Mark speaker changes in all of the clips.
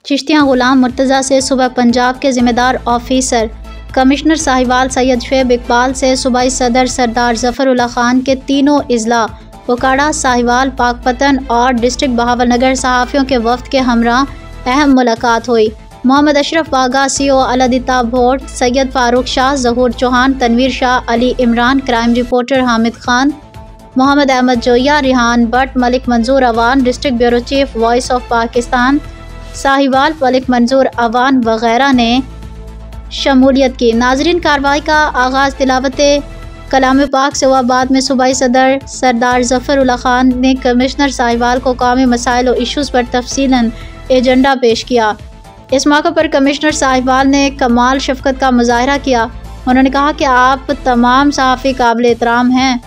Speaker 1: چشتیاں غلام مرتضیٰ سے صوبہ پنجاب کے ذمہ دار آفیسر کمشنر ساہیوال سید شعیب اقبال سے صوبائی صدر سردار ظفر اللہ خان کے تینوں اضلاع اوکاڑا، ساہیوال، پاک پتن اور ڈسٹرکٹ بہاول صحافیوں کے وفد کے ہمراہ اہم ملاقات ہوئی۔ محمد اشرف باگا، CO الادیتیہ vote, Syed Farooq Shah, Zahoor Chauhan, Tanveer Shah, Ali Imran, crime reporter Hamid Khan, Muhammad Ahmed Joiya, Rehan Butt, Malik Manzoor Awan, district bureau chief, Voice of Pakistan Sahiwal, Malik Manzoor Awan وغیرہ نے شمولیت کی۔ ناظرین، کارروائی کا آغاز تلاوت کلام پاک سے ہوا۔ بعد میں صوبائی صدر سردار ظفر اللہ خان نے کمشنر ساہیوال کو قومی مسائل و ایشوز پر تفصیلاً ایجنڈا پیش کیا۔ اس موقع پر کمشنر ساہیوال نے کمال شفقت کا مظاہرہ کیا۔ انہوں نے کہا کہ آپ تمام صحافی قابل احترام ہیں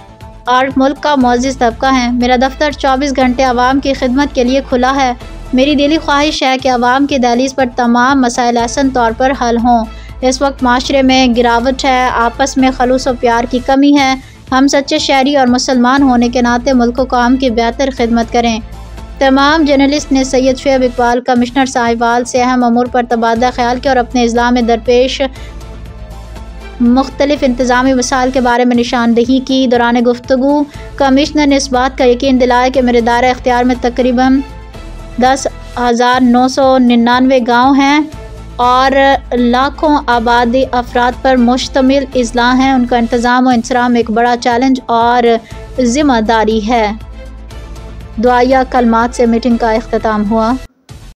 Speaker 1: اور ملک کا معزز طبقہ ہیں۔ میرا دفتر 24 گھنٹے عوام کی خدمت کے لیے کھلا ہے۔ میری دلی خواہش ہے کہ عوام کی دہلیز پر تمام مسائل احسن طور پر حل ہوں۔ اس وقت معاشرے میں گراوٹ ہے، آپس میں خلوص و پیار کی کمی ہے۔ ہم سچے شہری اور مسلمان ہونے کے ناطے ملک و قوم کی بہتر خدمت کریں۔ تمام جرنلسٹ نے سید شعیب اقبال کمشنر ساہیوال سے اہم امور پر تبادلہ خیال کیا اور اپنے اضلاع میں درپیش مختلف انتظامی مسائل کے بارے میں نشاندہی کی۔ دوران گفتگو کمشنر نے اس بات کا یقین دلایا کہ میرے دائرہ اختیار میں تقریباً 10,999 گاؤں ہیں اور لاکھوں آبادی افراد پر مشتمل اضلاع ہیں۔ ان کا انتظام و انصرام ایک بڑا چیلنج اور ذمہ داری ہے۔ دعائیہ کلمات سے میٹنگ کا اختتام ہوا۔